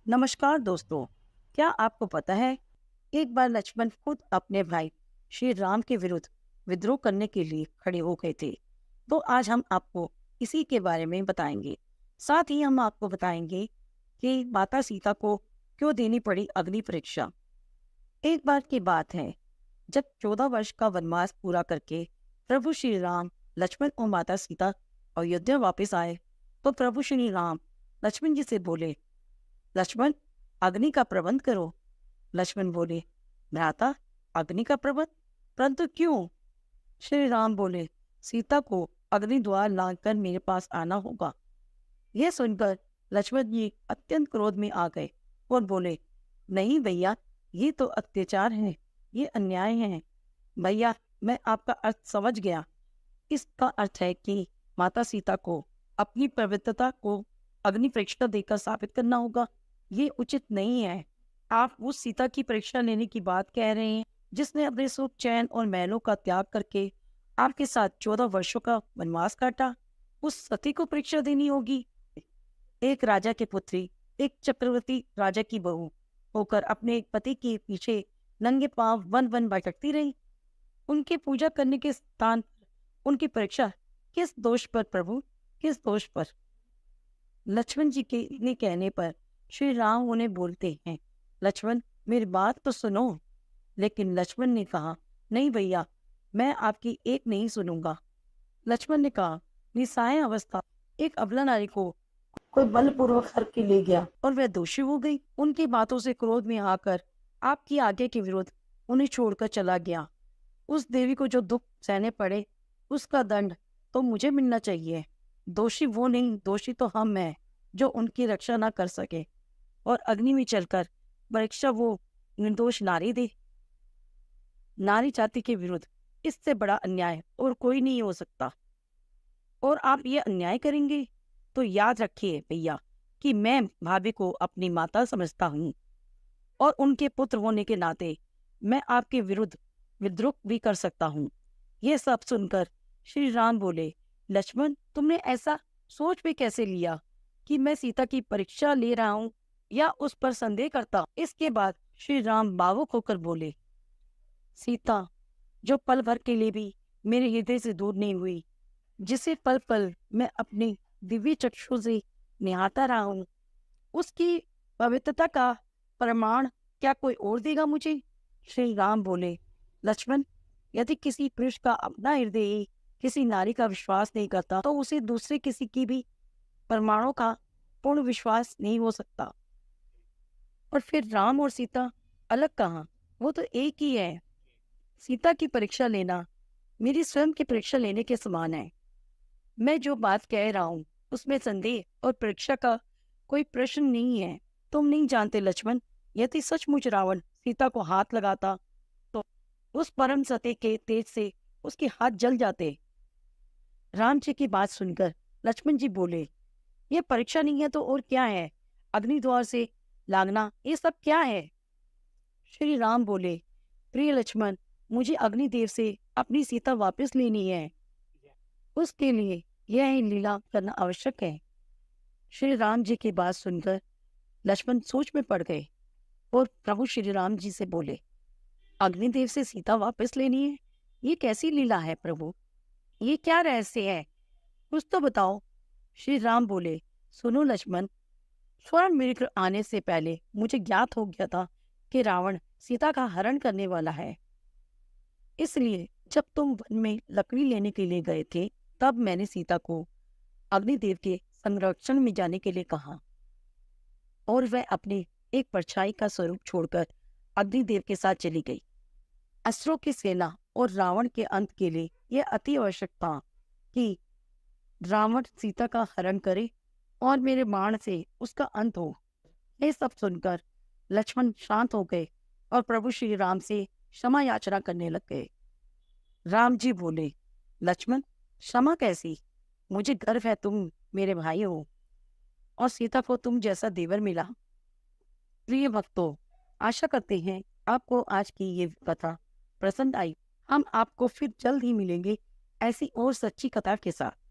नमस्कार दोस्तों। क्या आपको पता है, एक बार लक्ष्मण खुद अपने भाई श्री राम के विरुद्ध विद्रोह करने के लिए खड़े हो गए थे। तो आज हम आपको इसी के बारे में बताएंगे। साथ ही हम आपको बताएंगे कि माता सीता को क्यों देनी पड़ी अग्नि परीक्षा। एक बार की बात है, जब 14 वर्ष का वनवास पूरा करके प्रभु श्री राम, लक्ष्मण और माता सीता अयोध्या वापस आए, तो प्रभु श्री राम लक्ष्मण जी से बोले, लक्ष्मण, अग्नि का प्रबंध करो। लक्ष्मण बोले, भ्राता, अग्नि का प्रबंध? परंतु क्यों? श्री राम बोले, सीता को अग्नि द्वार लाकर मेरे पास आना होगा। यह सुनकर लक्ष्मण जी अत्यंत क्रोध में आ गए और बोले, नहीं भैया, ये तो अत्याचार है, ये अन्याय है। भैया, मैं आपका अर्थ समझ गया। इसका अर्थ है कि माता सीता को अपनी पवित्रता को अग्नि परीक्षा देकर साबित करना होगा। ये उचित नहीं है। आप उस सीता की परीक्षा लेने की बात कह रहे हैं जिसने अपने सुख, चैन और महलों का त्याग करके आपके साथ 14 वर्षों का वनवास काटा। उस सती को परीक्षा देनी होगी। एक राजा की पुत्री, एक चक्रवर्ती राजा की बहू होकर अपने एक पति के पीछे नंगे पांव वन वन भटकती रही। उनकी पूजा करने के स्थान पर उनकी परीक्षा किस दोष पर प्रभु, किस दोष पर? लक्ष्मण जी के ने कहने पर श्री राम उन्हें बोलते हैं, लक्ष्मण, मेरी बात तो सुनो। लेकिन लक्ष्मण ने कहा, नहीं भैया, मैं आपकी एक नहीं सुनूंगा। लक्ष्मण ने कहा, निस्सहाय अवस्था एक अबला नारी को कोई बलपूर्वक हर के ले गया और वह दोषी हो गई। उनकी बातों से क्रोध में आकर आपकी आज्ञा के विरुद्ध उन्हें छोड़कर चला गया। उस देवी को जो दुख सहने पड़े, उसका दंड तो मुझे मिलना चाहिए। दोषी वो नहीं, दोषी तो हम हैं जो उनकी रक्षा ना कर सके और अग्नि में चलकर परीक्षा वो निर्दोष नारी दे। नारी जाति के विरुद्ध इससे बड़ा अन्याय और कोई नहीं हो सकता। और आप ये अन्याय करेंगे तो याद रखिए भैया कि मैं भाभी को अपनी माता समझता हूँ और उनके पुत्र होने के नाते मैं आपके विरुद्ध विद्रोह भी कर सकता हूँ। ये सब सुनकर श्री राम बोले, लक्ष्मण, तुमने ऐसा सोच भी कैसे लिया कि मैं सीता की परीक्षा ले रहा हूँ या उस पर संदेह करता हूँ? इसके बाद श्री राम भावुक होकर बोले, सीता, जो पल भर के लिए भी मेरे हृदय से दूर नहीं हुई, जिसे पल पल मैं अपने दिव्य चक्षु से निहारता रहा हूँ, उसकी पवित्रता का प्रमाण क्या कोई और देगा मुझे? श्री राम बोले, लक्ष्मण, यदि किसी पुरुष का अपना हृदय ही किसी नारी का विश्वास नहीं करता, तो उसे दूसरे किसी की भी प्रमाणों का पूर्ण विश्वास नहीं हो सकता। और फिर राम और सीता अलग कहाँ, वो तो एक ही है। सीता की परीक्षा लेना मेरी स्वयं की परीक्षा लेने के समान है। मैं जो बात कह रहा हूँ उसमें संदेह और परीक्षा का कोई प्रश्न नहीं है। तुम नहीं जानते लक्ष्मण, यदि सचमुच रावण सीता को हाथ लगाता तो उस परम सत्य के तेज से उसके हाथ जल जाते। राम जी की बात सुनकर लक्ष्मण जी बोले, यह परीक्षा नहीं है तो और क्या है? अग्नि द्वार से लागना, ये सब क्या है? श्री राम बोले, प्रिय लक्ष्मण, मुझे अग्निदेव से अपनी सीता वापस लेनी है। उसके लिए यह लीला करना आवश्यक है। श्री राम जी की बात सुनकर लक्ष्मण सोच में पड़ गए और प्रभु श्री राम जी से बोले, अग्निदेव से सीता वापस लेनी है? ये कैसी लीला है प्रभु? ये क्या रहस्य है? कुछ तो बताओ। श्री राम बोले, सुनो लक्ष्मण, स्वर्ण मृग आने से पहले मुझे ज्ञात हो गया था कि रावण सीता का हरण करने वाला है। इसलिए जब तुम वन में लकड़ी लेने के लिए गए थे, तब मैंने सीता को अग्निदेव के संरक्षण में जाने के लिए कहा और वह अपने एक परछाई का स्वरूप छोड़कर अग्निदेव के साथ चली गई। असुरों की सेना और रावण के अंत के लिए यह अति आवश्यक था कि रावण सीता का हरण करे और मेरे बाण से उसका अंत हो। यह सब सुनकर लक्ष्मण शांत हो गए और प्रभु श्री राम से क्षमा याचना करने लग गए। राम जी बोले, लक्ष्मण, क्षमा कैसी? मुझे गर्व है तुम मेरे भाई हो और सीता को तुम जैसा देवर मिला। प्रिय भक्तों, आशा करते हैं आपको आज की ये कथा पसंद आई। हम आपको फिर जल्द ही मिलेंगे ऐसी और सच्ची कथा के साथ।